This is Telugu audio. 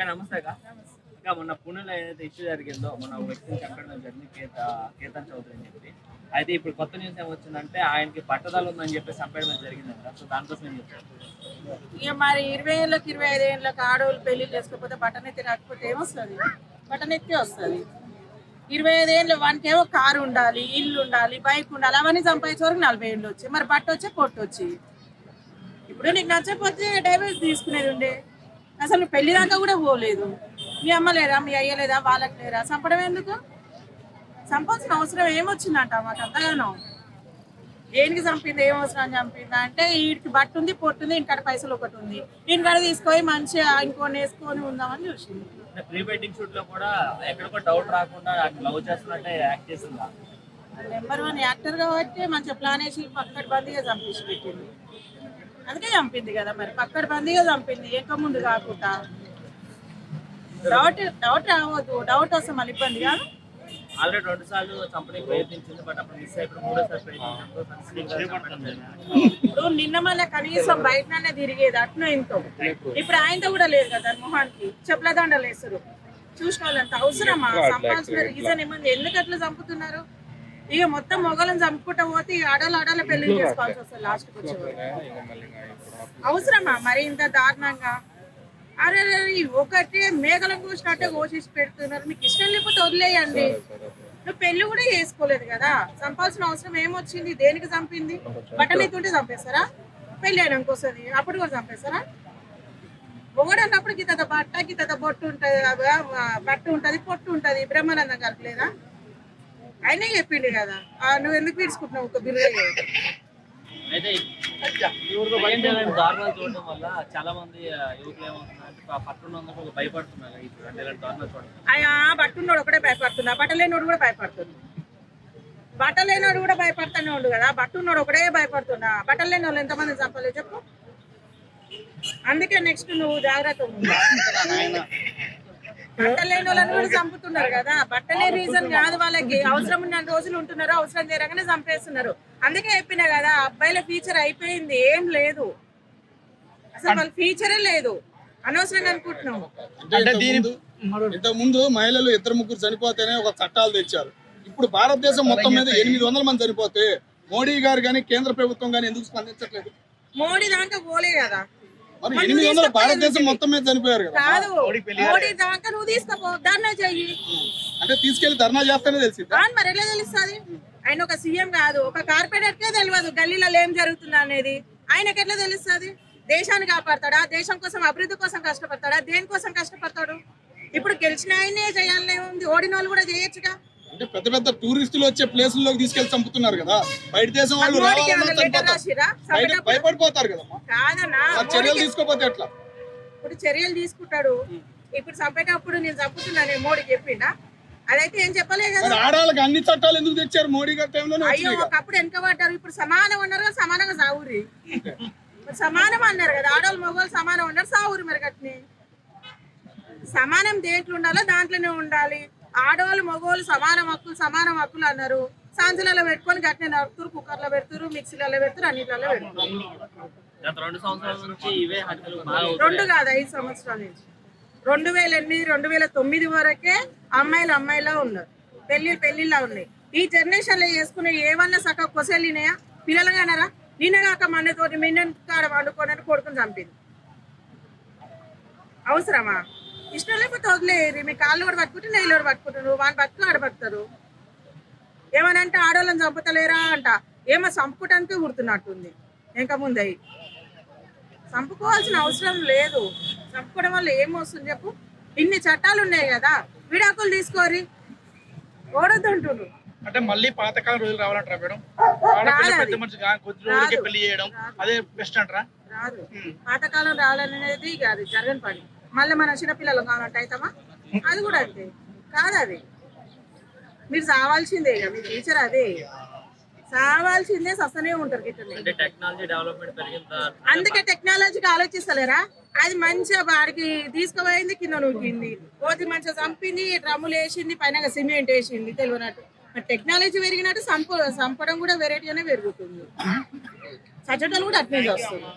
నమస్తే అక్క. ఇంకా మొన్న పూణేలో ఏదైతే ఇష్యూ జరిగిందో మొన్న ఒక వ్యక్తిని చంపడం జరిగింది, కేతన్ చౌదరి అని చెప్పి. అయితే ఇప్పుడు కొత్త న్యూస్ ఏమొచ్చిందంటే ఆయనకి పట్టుదల ఉందని చెప్పి చంపేయడం జరిగిందంట. సో దానికోసం ఏం చెప్తారు? ఇక మరి 20 ఏళ్ళకి 25 ఏళ్ళకి ఆడవాళ్ళు పెళ్లి చేసుకోకపోతే బట్టనెత్తి రాకపోతే ఏమొస్తుంది? బట్టనెత్తి వస్తుంది. 25 ఏళ్ళు వానికేమో కారు ఉండాలి, ఇల్లు ఉండాలి, బైక్ ఉండాలి, అవన్నీ సంపాదించే వరకు 40 ఏళ్ళు వచ్చి మరి బట్ట వచ్చి పొట్టు వచ్చి ఇప్పుడు నీకు నచ్చకపోతే డైవర్స్ తీసుకునేది ఉండే. అసలు నువ్వు పెళ్లి దాకా కూడా పోలేదు. మీ అమ్మ లేరా, మీ అయ్య లేదా, వాళ్ళకి లేరా? చంపడం ఎందుకు? చంపాల్సిన అవసరం ఏమొచ్చిందంట మాకు అంతగానో? దేనికి చంపింది, ఏం అవసరం చంపిందా అంటే వీడికి బట్ట ఉంది, పొట్టుంది, ఇంటికాడ పైసలు ఒకటి ఉంది, ఇంటికాడ తీసుకొని మంచిగా ఇంకొని వేసుకొని ఉందామని చూసింది. ప్రీ వెడ్డింగ్ షూట్ లో కూడా ఎక్కడికో డౌట్ రాకుండా లవ్ చేస్తున్నట్టే యాక్ట్ చేసిందా? నెంబర్ 1 యాక్టర్ కాబట్టి మంచిగా ప్లాన్ వేసి పక్కన బందీగా చంపేసి పెట్టింది. అందుకే చంపింది కదా మరి, పక్కన బందీగా చంపింది, ఏక ముందు కాకుండా. డౌట్ రావద్దు, డౌట్ వస్తే మళ్ళీ ఇబ్బంది కాదు. ఆల్రెడీ 2 సార్లు చంపడానికి ప్రయత్నించింది, బట్ అప్పుడు మిస్ అయిపోయి 3సారి ప్రయత్నించారు. ఇప్పుడు నిన్న మళ్ళీ కనీసం బయటనే తిరిగేది అట్నో ఇంతో. ఇప్పుడు ఆయనతో కూడా లేదు కదా మొహానికి చెప్పుల దండలు వేస్తారు. చూసిన వాళ్ళంత అవసరమా? సంపాదించిన రీజన్ ఏమంది? ఎందుకు అట్లా చంపుతున్నారు? ఇక మొత్తం మొగలను చంపుకుంటా పోతే ఈ ఆడలు పెళ్లి చేసుకోవాల్సి వస్తుంది లాస్ట్కి వచ్చేవారు. అవసరమా మరి ఇంత దారుణంగా? అరే ఒకటి మేకలను కూసినట్టే కోసేసి పెడుతున్నారు. మీకు ఇష్టం లేకపోతే వదిలేయండి. నువ్వు పెళ్లి కూడా చేసుకోలేదు కదా, చంపాల్సిన అవసరం ఏమొచ్చింది? దేనికి చంపింది? బట్టలు ఎత్తుంటే చంపేస్తారా? పెళ్లి అయినాక వస్తుంది అప్పుడు కూడా చంపేస్తారా? మొగడు అన్నప్పుడు గిత బట్ట గిత బొట్టు ఉంటుంది, బట్ట ఉంటుంది, పొట్టు ఉంటుంది. బ్రహ్మానందం కలపలేదా? ఆయనే చెప్పిండు కదా. నువ్వు ఎందుకు పీడ్చుకుంటున్నావు ఒక బిల్లు? అయితే దారుణాలు చూడడం వల్ల చాలా మంది యువకులు ఏమవుతున్నారంటే పట్టుకున్నందుకు భయపడుతున్నారు. ఇప్పుడు అంటే ఇలాంటి దారుణాలు చూడడం అయ్యా బట్టున్నోడు ఒకటే భయపడుతున్నా, బట్టలేనోడు కూడా భయపడుతుంది. బట్టలేనోడు కూడా భయపడుతూనే ఉండు కదా, బట్టున్నోడు ఒకటే భయపడుతున్నా. బట్టలేని వాళ్ళు ఎంతమంది చంపలేదు చెప్పు? అందుకే నెక్స్ట్ నువ్వు జాగ్రత్త ఉండు. బట్టలేని వాళ్ళని కూడా చంపుతున్నారు కదా. బట్టలే రీజన్ కాదు, వాళ్ళకి అవసరం ఉన్న రోజులు ఉంటున్నారు, అవసరం తీరగానే చంపేస్తున్నారు. అందుకే చెప్పినా కదా, అబ్బాయిల ఫ్యూచర్ అయిపోయింది, ఏం లేదు అసలు. వాళ్ళ ఫ్యూచరే లేదు, అనవసరంగా అనుకుంటున్నాం. ఇంతకు ముందు మహిళలు 2-3 చనిపోతేనే ఒక చట్టాలు తెచ్చారు. ఇప్పుడు భారతదేశం మొత్తం మీద 800 మంది చనిపోతే మోడీ గారు కానీ కేంద్ర ప్రభుత్వం కానీ ఎందుకు స్పందించట్లేదు? మోడీ దాకా పోలే కదా, మరి 800 భారతదేశం మొత్తం మీద చనిపోయారు కదా. కాదు మోడీ దాకా నువ్వు తీసుకపో, ధర్నా చెయ్యి అంటే తీసుకెళ్లి ధర్నా చేస్తేనే తెలిసింది. మరి ఎట్లా తెలుస్తుంది? ఆయన ఒక సీఎం కాదు, ఒక కార్పొరేటర్ కే తెలియదు గల్లీలలో ఏం జరుగుతుందా అనేది. ఆయనకి ఎట్లా తెలుస్తుంది? దేశాన్ని కాపాడతాడా? దేశం కోసం అభివృద్ధి కోసం కష్టపడతాడా? దేనికోసం కష్టపడతాడు? ఇప్పుడు గెలిచిన ఆయనే చేయాలనే ఉంది, ఓడిన వాళ్ళు కూడా చేయొచ్చుగా. అంటే పెద్ద పెద్ద టూరిస్టులు వచ్చే ప్లేసుల్లోకి తీసుకెళ్లి చంపుతున్నారు కదా. బయట దేశం వాళ్ళు భయపడిపోతారు కదా. కాదన్నా, చర్యలు తీసుకోపోతే ఎట్లా? ఇప్పుడు చర్యలు తీసుకుంటాడు. ఇప్పుడు చంపేటప్పుడు నేను చంపుతున్నాను మోడీ చెప్పిండా? అదైతే ఏం చెప్పలే కదా. ఆడవాళ్ళకి అన్ని చట్టాలు ఎందుకు తెచ్చారు మోడీ గారి టైంలో? అయ్యో ఒకప్పుడు వెనకబడ్డారు, ఇప్పుడు సమానం ఉన్నారు కదా, సమానంగా సాగురి. సమానం అన్నారు కదా, ఆడవాళ్ళు మగవాళ్ళు సమానం ఉన్నారు, సాగురి. మరి గట్ని సమానం దేంట్లో ఉండాలో దాంట్లోనే ఉండాలి. ఆడవాళ్ళు మగవాళ్ళు సమానం హక్కులు అన్నారు. సాంజలలో పెట్టుకొని గట్టిన నడుపుతారు, కుక్కర్లో పెడతారు, మిక్సీలలో పెడతారు, అన్నిట్లలో పెడతారు. 2 సంవత్సరాల నుంచి ఇవే హత్యలు 2 కాదు 5 సంవత్సరాల నుంచి. 2008, 2009 వరకే అమ్మాయిలా ఉన్నారు, పెళ్లిళ్ళ ఉన్నాయి. ఈ జనరేషన్ లో చేసుకునే ఏమన్నా సక్క కొసెళ్ళినాయా? పిల్లలుగా అన్నారా? నిన్నగాక మన్నతోటి మిన్న కాడ వండుకోనని కొడుకుని చంపింది. అవసరమా? ఇష్టం లేకపోతే వదిలేరు. మీ కాళ్ళు కూడా పట్టుకుంటే నెయ్యిలో పట్టుకుంటారు, వాని బతుకు ఆడ బతుకుతారు. ఏమనంటే ఆడవాళ్ళని చంపుతలేరా అంట, ఏమో చంపుకోవటానికే గుర్తున్నట్టుంది. ఇంకా ముందయి చంపుకోవాల్సిన అవసరం లేదు. చంపుకోవడం వల్ల ఏమొస్తుంది చెప్పు? ఇన్ని చట్టాలు ఉన్నాయి కదా, విడాకులు తీసుకోరి, ఓడొద్దంటున్నారు. అంటే మళ్ళీ పాతకాలం రోజులు రావాలంటారా మేడం? పెద్ద మనిషిగా కొద్ది రోజులకే పెళ్లి చేయడం అదే బెస్ట్ అంటారా? రాదు, పాతకాలం రావాలనేది అది జరగని పని. మళ్ళీ మన చిన్నపిల్లలు కావాలంటే అవుతామా? అది కూడా అంతే కాదు. అది మీరు చావాల్సిందే, మీ టీచర్ అదే చావాల్సిందే, సస్తనే ఉంటారు గిట్లనే. అందుకే టెక్నాలజీకి ఆలోచిస్తలేరా? అది మంచిగా వాడికి తీసుకుపోయింది, కింద నూకింది, కోతి మంచిగా చంపింది, డ్రమ్ములు వేసింది, పైన సిమెంట్ వేసింది తెలియనట్టు. టెక్నాలజీ పెరిగినట్టు చంపడం కూడా వెరైటీగానే పెరుగుతుంది. సచ్చటలు కూడా అట్నే వస్తుంది.